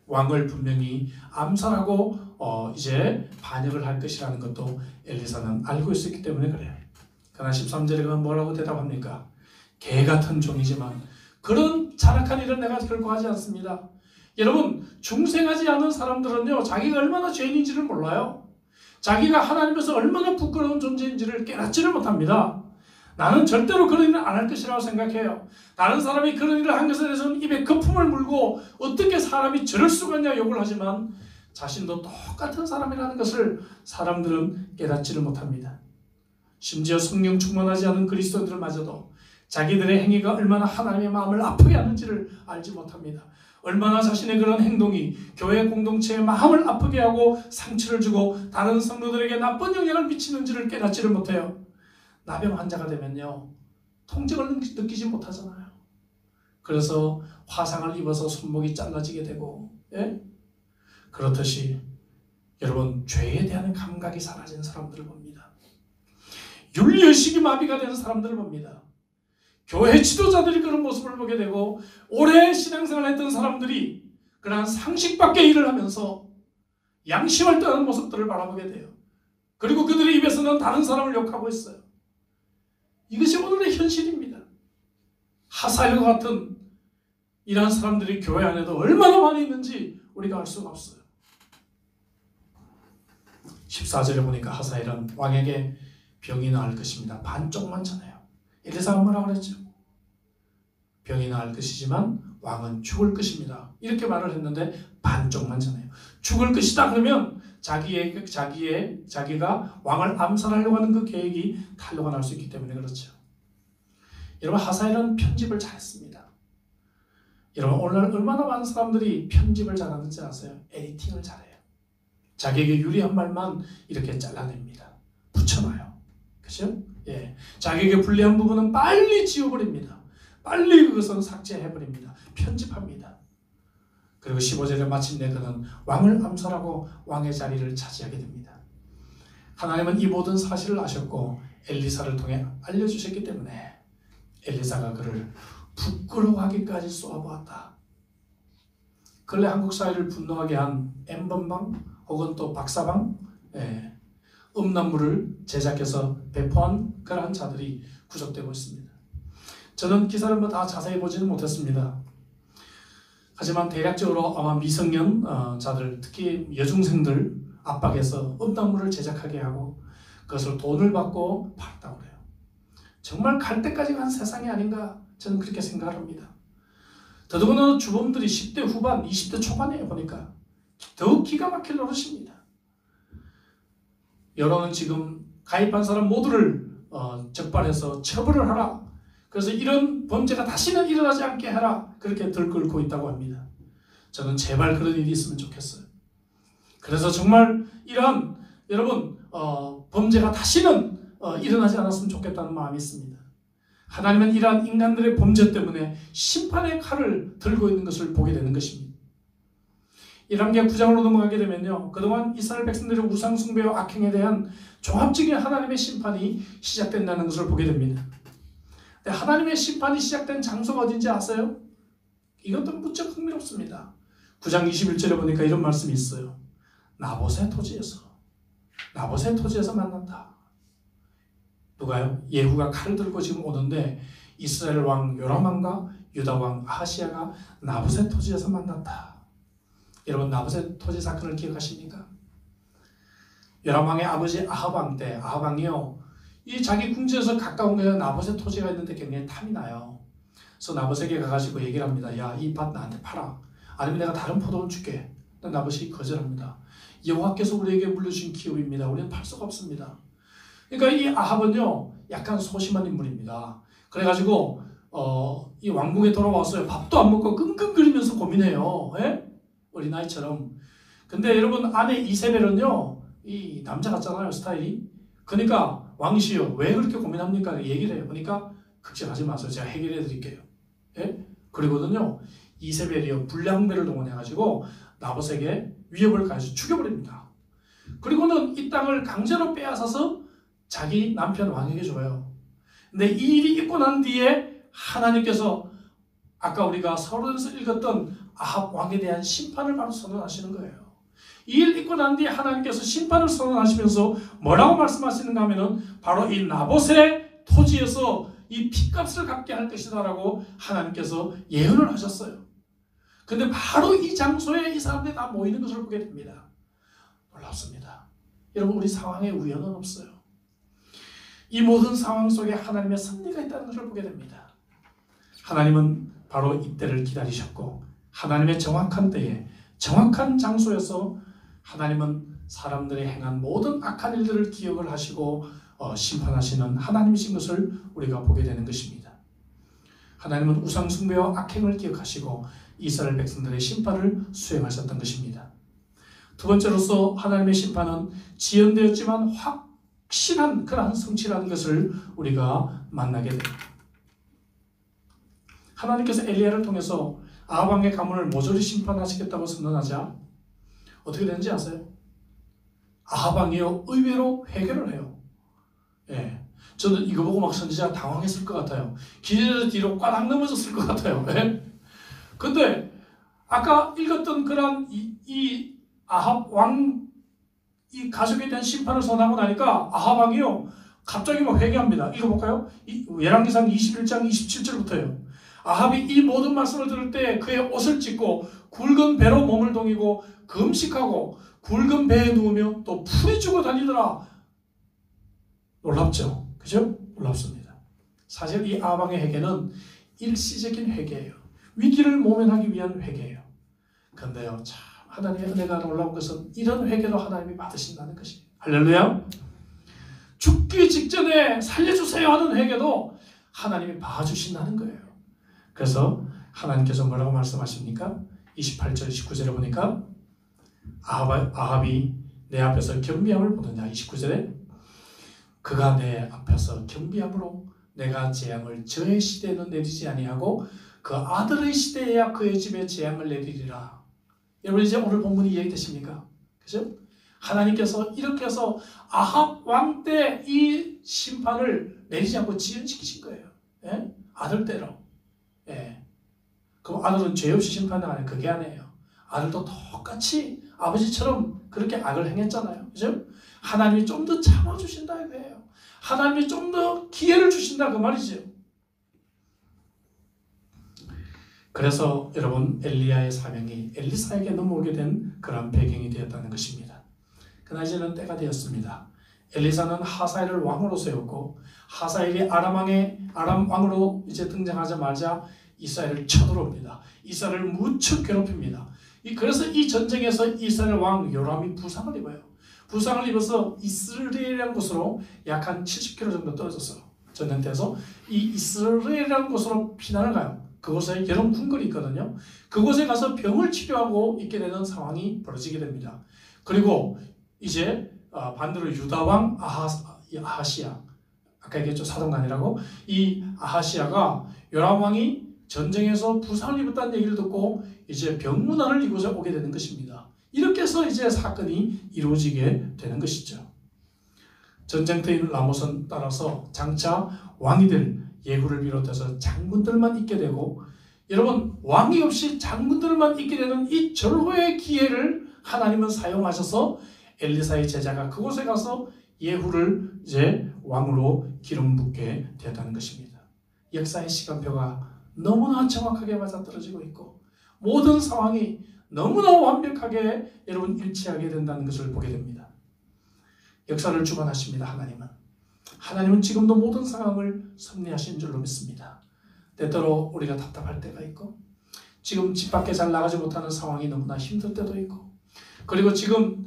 왕을 분명히 암살하고 이제 반역을 할 것이라는 것도 엘리사는 알고 있었기 때문에 그래요. 그러나 13절에 그는 뭐라고 대답합니까? 개 같은 종이지만 그런 잔악한 일은 내가 결코 하지 않습니다. 여러분, 중생하지 않은 사람들은요, 자기가 얼마나 죄인인지를 몰라요. 자기가 하나님께서 얼마나 부끄러운 존재인지를 깨닫지를 못합니다. 나는 절대로 그런 일을 안 할 것이라고 생각해요. 다른 사람이 그런 일을 한 것에 대해서는 입에 거품을 물고 어떻게 사람이 저럴 수가 있냐 욕을 하지만 자신도 똑같은 사람이라는 것을 사람들은 깨닫지를 못합니다. 심지어 성령 충만하지 않은 그리스도인들마저도 자기들의 행위가 얼마나 하나님의 마음을 아프게 하는지를 알지 못합니다. 얼마나 자신의 그런 행동이 교회 공동체의 마음을 아프게 하고 상처를 주고 다른 성도들에게 나쁜 영향을 미치는지를 깨닫지를 못해요. 나병 환자가 되면요, 통증을 느끼지 못하잖아요. 그래서 화상을 입어서 손목이 잘라지게 되고, 예? 그렇듯이 여러분, 죄에 대한 감각이 사라진 사람들을 봅니다. 윤리의식이 마비가 되는 사람들을 봅니다. 교회 지도자들이 그런 모습을 보게 되고, 오래 신앙생활을 했던 사람들이 그러한 상식 밖의 일을 하면서 양심을 떠나는 모습들을 바라보게 돼요. 그리고 그들의 입에서는 다른 사람을 욕하고 있어요. 이것이 오늘의 현실입니다. 하사엘과 같은 이러한 사람들이 교회 안에도 얼마나 많이 있는지 우리가 알 수가 없어요. 14절에 보니까 하사엘은 왕에게 병이 나을 것입니다. 반쪽만 전해요. 엘리사가 뭐라고 그랬죠? 병이 나을 것이지만 왕은 죽을 것입니다. 이렇게 말을 했는데 반쪽만 전해요. 죽을 것이다 그러면 자기가 왕을 암살하려고 하는 그 계획이 탄로가 날 수 있기 때문에 그렇죠. 여러분, 하사엘은 편집을 잘했습니다. 여러분, 오늘날 얼마나 많은 사람들이 편집을 잘하는지 아세요? 에디팅을 잘해요. 자기에게 유리한 말만 이렇게 잘라냅니다. 붙여놔요. 그죠? 예. 자기에게 불리한 부분은 빨리 지워버립니다. 빨리 그것은 삭제해버립니다. 편집합니다. 그리고 15절에 마침내 그는 왕을 암살하고 왕의 자리를 차지하게 됩니다. 하나님은 이 모든 사실을 아셨고 엘리사를 통해 알려주셨기 때문에 엘리사가 그를 부끄러워하기까지 쏘아보았다. 근래 한국 사회를 분노하게 한 N번방 혹은 또 박사방, 음란물을 제작해서 배포한 그러한 자들이 구속되고 있습니다. 저는 기사를 다 자세히 보지는 못했습니다. 하지만 대략적으로 아마 미성년 자들, 특히 여중생들 압박해서 음란물을 제작하게 하고 그것을 돈을 받고 팔았다고 그래요. 정말 갈 때까지 간 세상이 아닌가 저는 그렇게 생각을 합니다. 더더군다나 주범들이 10대 후반, 20대 초반에 보니까 더욱 기가 막힐 노릇입니다. 여론은 지금 가입한 사람 모두를 적발해서 처벌을 하라. 그래서 이런 범죄가 다시는 일어나지 않게 하라. 그렇게 들끓고 있다고 합니다. 저는 제발 그런 일이 있으면 좋겠어요. 그래서 정말 이러한 여러분 범죄가 다시는 일어나지 않았으면 좋겠다는 마음이 있습니다. 하나님은 이러한 인간들의 범죄 때문에 심판의 칼을 들고 있는 것을 보게 되는 것입니다. 1왕기하 9장으로 넘어가게 되면요, 그동안 이스라엘 백성들의 우상 숭배와 악행에 대한 종합적인 하나님의 심판이 시작된다는 것을 보게 됩니다. 근데 하나님의 심판이 시작된 장소가 어딘지 아세요? 이것도 무척 흥미롭습니다. 9장 21절에 보니까 이런 말씀이 있어요. 나봇의 토지에서 만났다. 누가요? 예후가 칼을 들고 지금 오는데 이스라엘 왕 요람왕과 유다 왕 아하시야가 나봇의 토지에서 만났다. 여러분, 나봇의 토지 사건을 기억하십니까? 요람왕의 아버지 아합왕 때 아합왕이요, 이 자기 궁지에서 가까운 곳에 나봇의 토지가 있는데 굉장히 탐이 나요. 그래서 나봇에게 가가지고 얘기를 합니다. 야, 이 밭 나한테 팔아. 아니면 내가 다른 포도를 줄게. 근데 나봇이 거절합니다. 여호와께서 우리에게 물려주신 기업입니다. 우리는 팔 수가 없습니다. 그러니까 이 아합은요, 약간 소심한 인물입니다. 그래가지고 이 왕궁에 돌아왔어요. 밥도 안 먹고 끙끙거리면서 고민해요. 예? 어린아이처럼. 근데 여러분, 아내 이세벨은요, 이 남자 같잖아요, 스타일이. 그러니까 왕이시여, 왜 그렇게 고민합니까? 얘기를 해요. 그러니까 걱정하지 마세요. 제가 해결해 드릴게요. 예? 그리고는요, 이세벨이요 불량배를 동원해가지고 나봇에게 위협을 가해서 죽여버립니다. 그리고는 이 땅을 강제로 빼앗아서 자기 남편 왕에게 줘요. 근데 이 일이 있고 난 뒤에 하나님께서 아까 우리가 서론에서 읽었던 아합 왕에 대한 심판을 바로 선언하시는 거예요. 이 일 있고 난 뒤에 하나님께서 심판을 선언하시면서 뭐라고 말씀하시는가 하면은 바로 이 나봇의 토지에서 이 핏값을 갚게 할 것이다라고 하나님께서 예언을 하셨어요. 근데 바로 이 장소에 이 사람들이 다 모이는 것을 보게 됩니다. 놀랍습니다. 여러분, 우리 상황에 우연은 없어요. 이 모든 상황 속에 하나님의 섭리가 있다는 것을 보게 됩니다. 하나님은 바로 이때를 기다리셨고 하나님의 정확한 때에 정확한 장소에서 하나님은 사람들이 행한 모든 악한 일들을 기억을 하시고 심판하시는 하나님이신 것을 우리가 보게 되는 것입니다. 하나님은 우상 숭배와 악행을 기억하시고 이스라엘 백성들의 심판을 수행하셨던 것입니다. 두 번째로서 하나님의 심판은 지연되었지만 확실한 그러한 성취라는 것을 우리가 만나게 됩니다. 하나님께서 엘리야를 통해서 아합 왕의 가문을 모조리 심판하시겠다고 선언하자 어떻게 되는지 아세요? 아합 왕이요 의외로 회개를 해요. 예, 저는 이거 보고 막 선지자가 당황했을 것 같아요. 기대를 뒤로 꽈당 넘어졌을 것 같아요. 예? 근데 아까 읽었던 그런 이 아합 왕 이 가족에 대한 심판을 선언하고 나니까 아합 왕이요 갑자기 막 회개합니다. 읽어볼까요? 열왕기상 21장 27절부터요. 아합이 이 모든 말씀을 들을 때 그의 옷을 찢고 굵은 배로 몸을 동이고 금식하고 굵은 배에 누우며 또 풀이 죽어 다니더라. 놀랍죠? 그죠? 놀랍습니다. 사실 이 아합 왕의 회개는 일시적인 회개예요. 위기를 모면하기 위한 회개예요. 그런데요, 참 하나님의 은혜가 놀라운 것은 이런 회개도 하나님이 받으신다는 것이에요. 할렐루야. 죽기 직전에 살려주세요 하는 회개도 하나님이 봐주신다는 거예요. 그래서 하나님께서 뭐라고 말씀하십니까? 28절 29절에 보니까 아합이 내 앞에서 겸비함을 보느냐. 29절에 그가 내 앞에서 겸비함으로 내가 재앙을 저의 시대에는 내리지 아니하고 그 아들의 시대에야 그의 집에 재앙을 내리리라. 여러분 이제 오늘 본문이 이해되십니까? 그죠? 하나님께서 이렇게 해서 아합 왕 때 이 심판을 내리지 않고 지연시키신 거예요. 예? 아들 때로. 예. 그럼 아들은 죄 없이 심판을 안 해요. 그게 아니에요. 아들도 똑같이 아버지처럼 그렇게 악을 행했잖아요. 그죠? 하나님이 좀 더 참아주신다 이거예요. 하나님이 좀 더 기회를 주신다 그 말이죠. 그래서 여러분 엘리야의 사명이 엘리사에게 넘어오게 된 그런 배경이 되었다는 것입니다. 그러나 이제는 때가 되었습니다. 엘리사는 하사엘을 왕으로 세웠고 하사엘이 아람 왕으로 이제 등장하자마자 이스라엘을 쳐들어옵니다. 이스라엘을 무척 괴롭힙니다. 그래서 이 전쟁에서 이스라엘 왕 요람이 부상을 입어요. 부상을 입어서 이스라엘이라는 곳으로 약 한 70km 정도 떨어졌어요. 전쟁터에서 이 이스라엘이라는 곳으로 피난을 가요. 그곳에 여러 군거리 있거든요. 그곳에 가서 병을 치료하고 있게 되는 상황이 벌어지게 됩니다. 그리고 이제 반대로 유다왕 아하시야, 아까 얘기했죠, 사동간이라고. 이 아하시야가 요람왕이 전쟁에서 부상을 입었다는 얘기를 듣고 이제 병문안을 이곳에 오게 되는 것입니다. 이렇게 해서 이제 사건이 이루어지게 되는 것이죠. 전쟁터인 라못은 따라서 장차 왕이 될 예후를 비롯해서 장군들만 있게 되고, 여러분 왕이 없이 장군들만 있게 되는 이 절호의 기회를 하나님은 사용하셔서 엘리사의 제자가 그곳에 가서 예후를 이제 왕으로 기름 붓게 되었다는 것입니다. 역사의 시간표가 너무나 정확하게 맞아떨어지고 있고 모든 상황이 너무나 완벽하게 여러분 일치하게 된다는 것을 보게 됩니다. 역사를 주관하십니다. 하나님은 지금도 모든 상황을 섭리하신 줄로 믿습니다. 때때로 우리가 답답할 때가 있고 지금 집 밖에 잘 나가지 못하는 상황이 너무나 힘들 때도 있고, 그리고 지금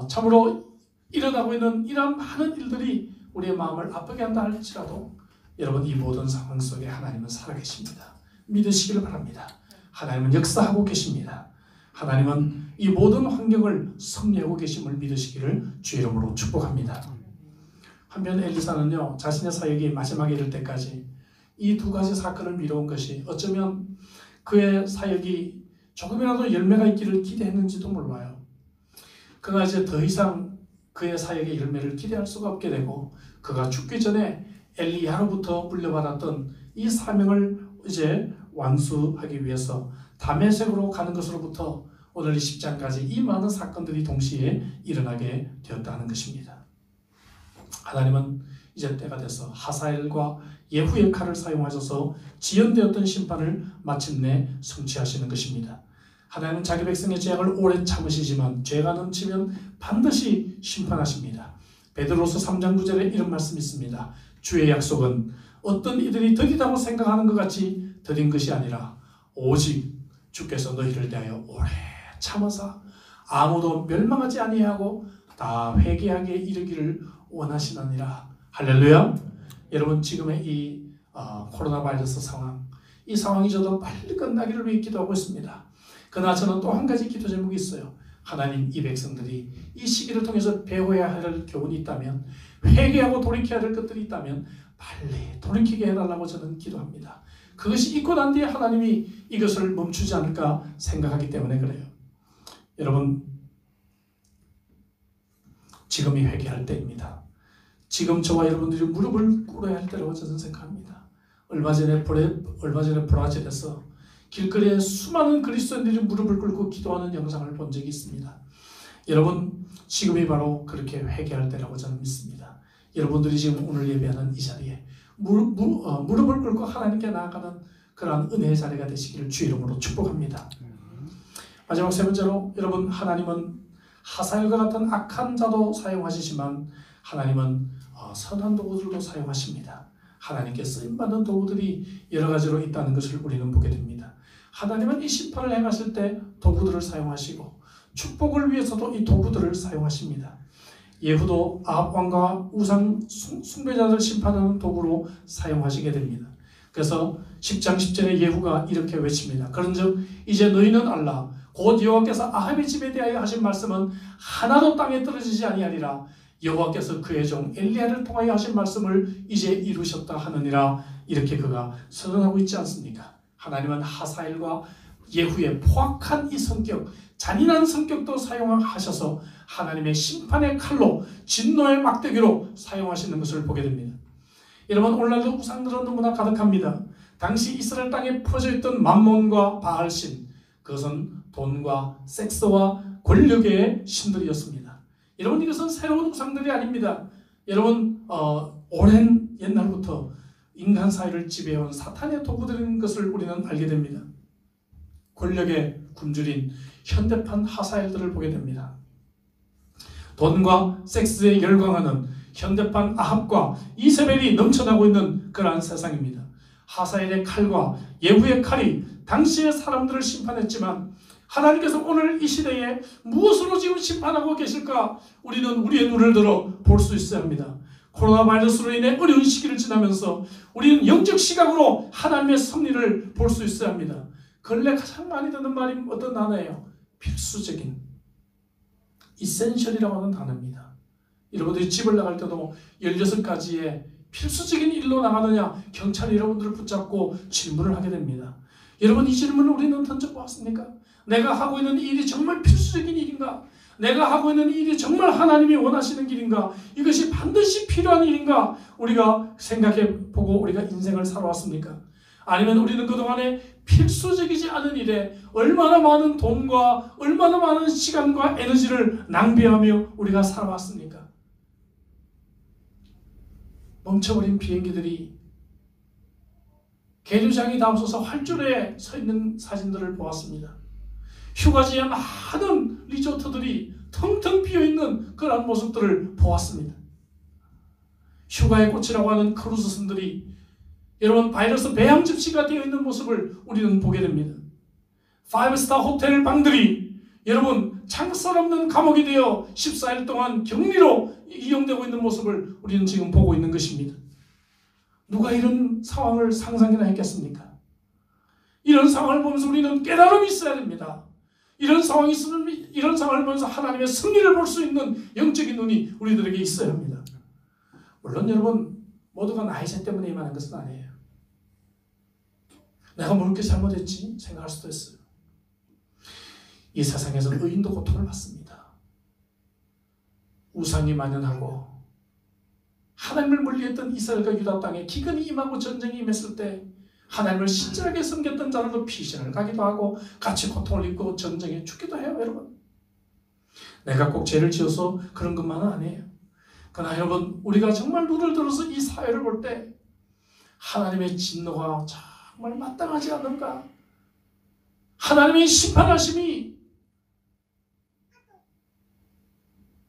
참으로 일어나고 있는 이런 많은 일들이 우리의 마음을 아프게 한다 할지라도 여러분 이 모든 상황 속에 하나님은 살아계십니다. 믿으시기를 바랍니다. 하나님은 역사하고 계십니다. 하나님은 이 모든 환경을 섭리하고 계심을 믿으시기를 주의 이름으로 축복합니다. 한편 엘리사는요, 자신의 사역이 마지막에 이를 때까지 이 두 가지 사건을 미뤄온 것이 어쩌면 그의 사역이 조금이라도 열매가 있기를 기대했는지도 몰라요. 그가 이제 더 이상 그의 사역의 열매를 기대할 수가 없게 되고 그가 죽기 전에 엘리야로부터 물려받았던 이 사명을 이제 완수하기 위해서 다메섹으로 가는 것으로부터 오늘 이 10장까지 이 많은 사건들이 동시에 일어나게 되었다는 것입니다. 하나님은 이제 때가 돼서 하사엘과 예후의 칼을 사용하셔서 지연되었던 심판을 마침내 성취하시는 것입니다. 하나님은 자기 백성의 죄악을 오래 참으시지만 죄가 넘치면 반드시 심판하십니다. 베드로서 3장 9절에 이런 말씀이 있습니다. 주의 약속은 어떤 이들이 더디다고 생각하는 것 같이 더딘 것이 아니라 오직 주께서 너희를 대하여 오래 참으사 아무도 멸망하지 아니하고 다 회개하게 이르기를 원하시느니라. 할렐루야. 여러분 지금의 이 코로나 바이러스 상황, 이 상황이 저도 빨리 끝나기를 위해 기도하고 있습니다. 그러나 저는 또 한 가지 기도 제목이 있어요. 하나님, 이 백성들이 이 시기를 통해서 배워야 할 교훈이 있다면, 회개하고 돌이켜야 할 것들이 있다면 빨리 돌이키게 해달라고 저는 기도합니다. 그것이 있고 난 뒤에 하나님이 이것을 멈추지 않을까 생각하기 때문에 그래요. 여러분, 지금이 회개할 때입니다. 지금 저와 여러분들이 무릎을 꿇어야 할 때라고 저는 생각합니다. 얼마 전에 브라질에서 길거리에 수많은 그리스도인들이 무릎을 꿇고 기도하는 영상을 본 적이 있습니다. 여러분, 지금이 바로 그렇게 회개할 때라고 저는 믿습니다. 여러분들이 지금 오늘 예배하는 이 자리에 무릎을 꿇고 하나님께 나아가는 그러한 은혜의 자리가 되시기를 주 이름으로 축복합니다. 마지막 세 번째로, 여러분, 하나님은 하사엘과 같은 악한 자도 사용하시지만 하나님은 선한 도구들도 사용하십니다. 하나님께 쓰임받는 도구들이 여러 가지로 있다는 것을 우리는 보게 됩니다. 하나님은 이 심판을 행하실 때 도구들을 사용하시고 축복을 위해서도 이 도구들을 사용하십니다. 예후도 아합 왕과 우상 숭배자들 심판하는 도구로 사용하시게 됩니다. 그래서 10장 10절에 예후가 이렇게 외칩니다. 그런즉 이제 너희는 알라. 곧 여호와께서 아합의 집에 대하여 하신 말씀은 하나도 땅에 떨어지지 아니하리라. 여호와께서 그의 종 엘리야를 통하여 하신 말씀을 이제 이루셨다 하느니라. 이렇게 그가 선언하고 있지 않습니까? 하나님은 하사엘과 예후의 포악한 이 성격, 잔인한 성격도 사용하셔서 하나님의 심판의 칼로, 진노의 막대기로 사용하시는 것을 보게 됩니다. 여러분, 오늘날도 우상들은 너무나 가득합니다. 당시 이스라엘 땅에 퍼져있던 맘몬과 바알신, 그것은 돈과 섹스와 권력의 신들이었습니다. 여러분, 이것은 새로운 우상들이 아닙니다. 여러분, 오랜 옛날부터 인간 사회를 지배해온 사탄의 도구들인 것을 우리는 알게 됩니다. 권력의 굶주린 현대판 하사엘들을 보게 됩니다. 돈과 섹스에 열광하는 현대판 아합과 이세벨이 넘쳐나고 있는 그러한 세상입니다. 하사엘의 칼과 예후의 칼이 당시의 사람들을 심판했지만 하나님께서 오늘 이 시대에 무엇으로 지금 심판하고 계실까? 우리는 우리의 눈을 들어 볼 수 있어야 합니다. 코로나 바이러스로 인해 어려운 시기를 지나면서 우리는 영적 시각으로 하나님의 섭리를 볼 수 있어야 합니다. 근래 가장 많이 듣는 말이 어떤 단어예요? 필수적인, 이센셜이라고 하는 단어입니다. 여러분들이 집을 나갈 때도 16가지의 필수적인 일로 나가느냐, 경찰이 여러분들을 붙잡고 질문을 하게 됩니다. 여러분, 이 질문을 우리는 던져보았습니까? 내가 하고 있는 일이 정말 필수적인 일인가? 내가 하고 있는 일이 정말 하나님이 원하시는 길인가? 이것이 반드시 필요한 일인가? 우리가 생각해보고 우리가 인생을 살아왔습니까? 아니면 우리는 그동안에 필수적이지 않은 일에 얼마나 많은 돈과 얼마나 많은 시간과 에너지를 낭비하며 우리가 살아왔습니까? 멈춰버린 비행기들이 계류장이 다 없어서 활주로에 서 있는 사진들을 보았습니다. 휴가지에 많은 리조트들이 텅텅 비어있는 그런 모습들을 보았습니다. 휴가의 꽃이라고 하는 크루즈선들이 여러분 바이러스 배양 접시가 되어 있는 모습을 우리는 보게 됩니다. 5스타 호텔 방들이 여러분 창살 없는 감옥이 되어 14일 동안 격리로 이용되고 있는 모습을 우리는 지금 보고 있는 것입니다. 누가 이런 상황을 상상이나 했겠습니까? 이런 상황을 보면서 우리는 깨달음이 있어야 됩니다. 이런 상황을 보면서 하나님의 승리를 볼 수 있는 영적인 눈이 우리들에게 있어야 합니다. 물론 여러분 모두가 나이세 때문에 임하는 것은 아니에요. 내가 뭘 이렇게 잘못했지 생각할 수도 있어요. 이 세상에서는 의인도 고통을 받습니다. 우상이 만연하고 하나님을 멀리했던 이스라엘과 유다 땅에 기근이 임하고 전쟁이 임했을 때 하나님을 신실하게 섬겼던 자들도 피신을 가기도 하고 같이 고통을 입고 전쟁에 죽기도 해요. 여러분, 내가 꼭 죄를 지어서 그런 것만은 아니에요. 그러나 여러분, 우리가 정말 눈을 들어서 이 사회를 볼 때 하나님의 진노가 정말 마땅하지 않는가, 하나님의 심판하심이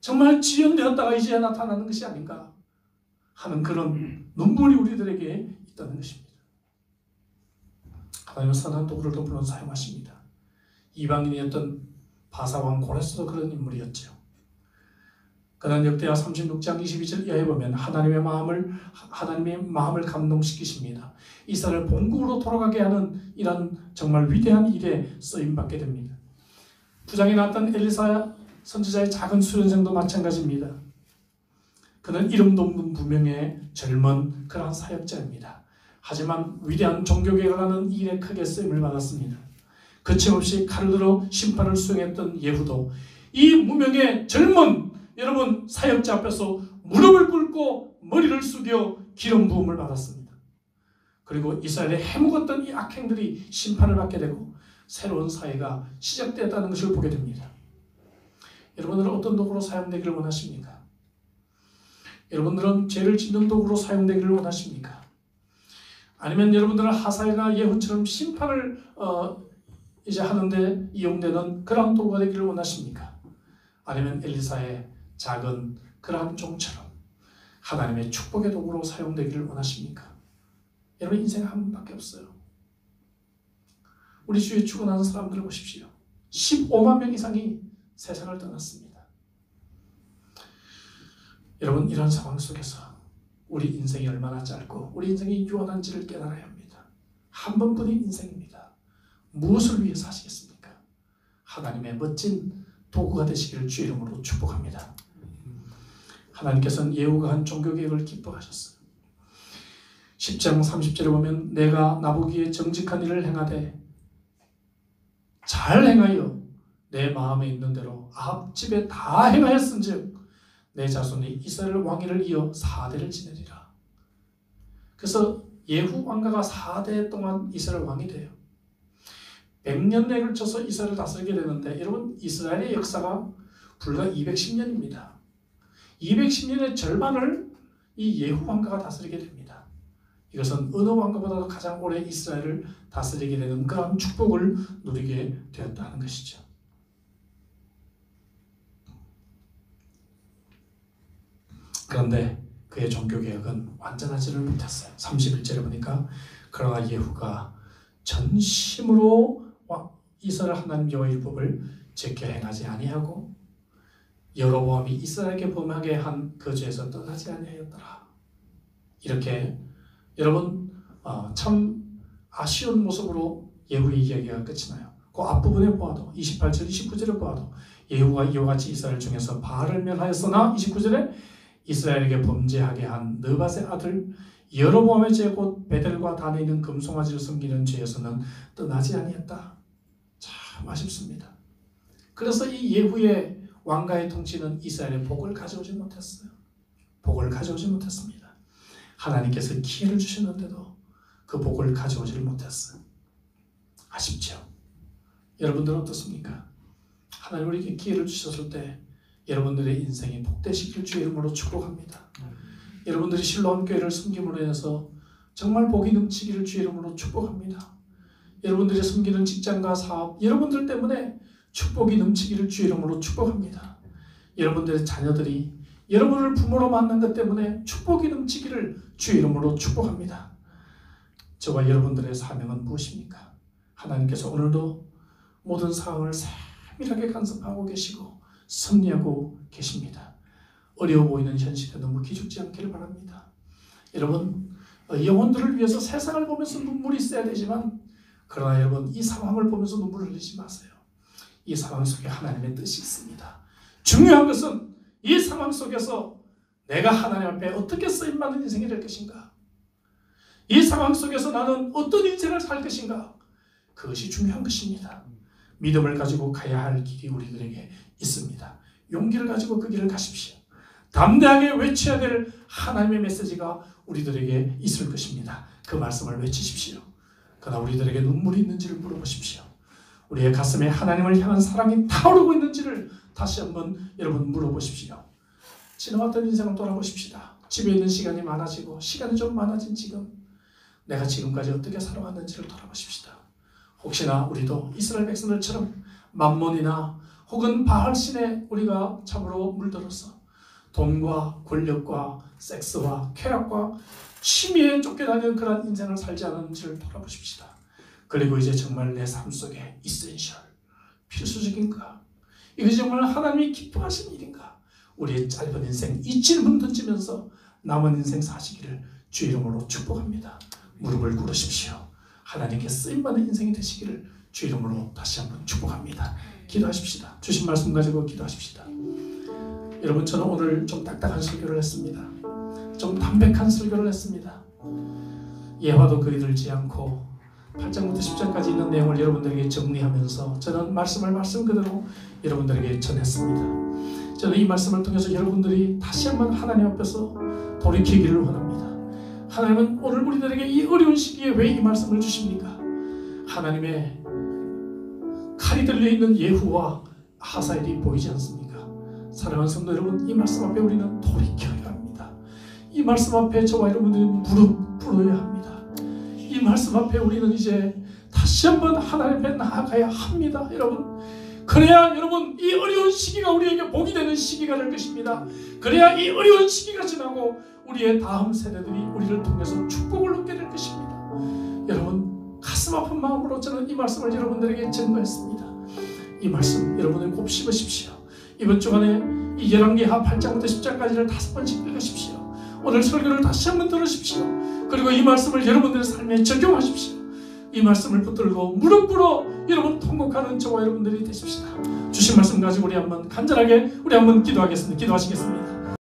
정말 지연되었다가 이제 나타나는 것이 아닌가 하는 그런 눈물이 우리들에게 있다는 것입니다. 하나님은 선한 도구를 덮으러 사용하십니다. 이방인이었던 바사왕 고레스도 그런 인물이었죠. 그는 역대하 36장 22절 이하에 보면 하나님의 마음을 감동시키십니다. 이스라엘을 본국으로 돌아가게 하는 이런 정말 위대한 일에 쓰임받게 됩니다. 부장에 나왔던 엘리사 선지자의 작은 수련생도 마찬가지입니다. 그는 이름도 없는 무명의 젊은 그러한 사역자입니다. 하지만 위대한 종교개혁을 하는 일에 크게 쓰임을 받았습니다. 거침없이 칼을 들어 심판을 수행했던 예후도 이 무명의 젊은 여러분 사역자 앞에서 무릎을 꿇고 머리를 숙여 기름 부음을 받았습니다. 그리고 이스라엘에 해묵었던 이 악행들이 심판을 받게 되고 새로운 사회가 시작되었다는 것을 보게 됩니다. 여러분들은 어떤 도구로 사용되기를 원하십니까? 여러분들은 죄를 짓는 도구로 사용되기를 원하십니까? 아니면 여러분들은 하사엘이나 예후처럼 심판을 이제 하는데 이용되는 그러한 도구가 되기를 원하십니까? 아니면 엘리사의 작은 그러한 종처럼 하나님의 축복의 도구로 사용되기를 원하십니까? 여러분, 인생 한 번밖에 없어요. 우리 주위에 죽어나는 사람들을 보십시오. 15만 명 이상이 세상을 떠났습니다. 여러분, 이런 상황 속에서 우리 인생이 얼마나 짧고 우리 인생이 유한한지를 깨달아야 합니다. 한 번뿐인 인생입니다. 무엇을 위해 사시겠습니까? 하나님의 멋진 도구가 되시기를 주 이름으로 축복합니다. 하나님께서는 예후가 한 종교개혁을 기뻐하셨어요. 10장 30절에 보면 내가 나보기에 정직한 일을 행하되 잘 행하여 내 마음에 있는 대로 아합 집에 다 행하였은즉 내 자손이 이스라엘 왕위를 이어 4대를 지내리라. 그래서 예후 왕가가 4대 동안 이스라엘 왕이 돼요. 100년에 걸쳐서 이스라엘을 다스리게 되는데 여러분, 이스라엘의 역사가 불과 210년입니다. 210년의 절반을 이 예후 왕가가 다스리게 됩니다. 이것은 어느 왕가보다도 가장 오래 이스라엘을 다스리게 되는 그런 축복을 누리게 되었다는 것이죠. 그런데 그의 종교개혁은 완전하지를 못했어요. 31절에 보니까 그러나 예후가 전심으로 이스라엘 하나님 여호와의 율법을 지켜 행하지 아니하고 여로보암이 이스라엘에게 범하게 한 그 죄에서 떠나지 아니하였더라. 이렇게 여러분 참 아쉬운 모습으로 예후의 이야기가 끝이 나요. 그 앞부분에 보아도 28절 29절에 보아도 예후가 이와 같이 이스라엘 중에서 바알을 멸하였으나 29절에 이스라엘에게 범죄하게 한 느밧의 아들 여로보암의 죄 곧 베델과 단에 있는 금송아지를 섬기는 죄에서는 떠나지 아니했다. 참 아쉽습니다. 그래서 이 예후의 왕가의 통치는 이스라엘의 복을 가져오지 못했어요. 복을 가져오지 못했습니다. 하나님께서 기회를 주셨는데도 그 복을 가져오지 못했어요. 아쉽죠? 여러분들은 어떻습니까? 하나님 우리에게 기회를 주셨을 때 여러분들의 인생이 복되시길 주의 이름으로 축복합니다. 여러분들이 실로암 교회를 섬김으로 인해서 정말 복이 넘치기를 주의 이름으로 축복합니다. 여러분들이 섬기는 직장과 사업, 여러분들 때문에 축복이 넘치기를 주의 이름으로 축복합니다. 여러분들의 자녀들이 여러분을 부모로 만난 것 때문에 축복이 넘치기를 주의 이름으로 축복합니다. 저와 여러분들의 사명은 무엇입니까? 하나님께서 오늘도 모든 상황을 세밀하게 간섭하고 계시고 섭리하고 계십니다. 어려워 보이는 현실에 너무 기죽지 않기를 바랍니다. 여러분, 영혼들을 위해서 세상을 보면서 눈물이 있어야 되지만 그러나 여러분, 이 상황을 보면서 눈물을 흘리지 마세요. 이 상황 속에 하나님의 뜻이 있습니다. 중요한 것은 이 상황 속에서 내가 하나님 앞에 어떻게 쓰임받는 인생이 될 것인가. 이 상황 속에서 나는 어떤 인생을 살 것인가? 그것이 중요한 것입니다. 믿음을 가지고 가야 할 길이 우리들에게 있습니다. 용기를 가지고 그 길을 가십시오. 담대하게 외쳐야 될 하나님의 메시지가 우리들에게 있을 것입니다. 그 말씀을 외치십시오. 그러나 우리들에게 눈물이 있는지를 물어보십시오. 우리의 가슴에 하나님을 향한 사랑이 타오르고 있는지를 다시 한번 여러분 물어보십시오. 지나왔던 인생을 돌아보십시다. 집에 있는 시간이 많아지고 시간이 좀 많아진 지금 내가 지금까지 어떻게 살아왔는지를 돌아보십시다. 혹시나 우리도 이스라엘 백성들처럼 만몬이나 혹은 바알신에 우리가 참으로 물들어서 돈과 권력과 섹스와 쾌락과 취미에 쫓겨다니는 그런 인생을 살지 않았는지를 돌아보십시다. 그리고 이제 정말 내 삶 속에 이센셜, 필수적인가? 이것이 정말 하나님이 기뻐하신 일인가? 우리의 짧은 인생 이 질문 던지면서 남은 인생 사시기를 주 이름으로 축복합니다. 무릎을 꿇으십시오. 하나님께 쓰임받는 인생이 되시기를 주 이름으로 다시 한번 축복합니다. 기도하십시다. 주신 말씀 가지고 기도하십시다. 여러분, 저는 오늘 좀 딱딱한 설교를 했습니다. 좀 담백한 설교를 했습니다. 예화도 거의 들지 않고 8장부터 10장까지 있는 내용을 여러분들에게 정리하면서 저는 말씀을 말씀 그대로 여러분들에게 전했습니다. 저는 이 말씀을 통해서 여러분들이 다시 한번 하나님 앞에서 돌이키기를 원합니다. 하나님은 오늘 우리들에게 이 어려운 시기에 왜 이 말씀을 주십니까? 하나님의 칼이 들려있는 예후와 하사엘이 보이지 않습니까? 사랑하는 성도 여러분, 이 말씀 앞에 우리는 돌이켜야 합니다. 이 말씀 앞에 저와 여러분들이 무릎 꿇어야 합니다. 이 말씀 앞에 우리는 이제 다시 한번 하나님 앞에 나아가야 합니다. 여러분, 그래야 여러분 이 어려운 시기가 우리에게 복이 되는 시기가 될 것입니다. 그래야 이 어려운 시기가 지나고 우리의 다음 세대들이 우리를 통해서 축복을 얻게 될 것입니다. 여러분, 가슴 아픈 마음으로 저는 이 말씀을 여러분들에게 전거했습니다. 이 말씀 여러분들 곱씹으십시오. 이번 주간에 이 열왕기하 8장부터 10장까지를 5번씩 읽으십시오. 오늘 설교를 다시 한번 들으십시오. 그리고 이 말씀을 여러분들의 삶에 적용하십시오. 이 말씀을 붙들고 무릎 꿇어 여러분 통곡하는 저와 여러분들이 되십시다. 주신 말씀 가지고 우리 한번 간절하게 우리 한번 기도하겠습니다. 기도하시겠습니다.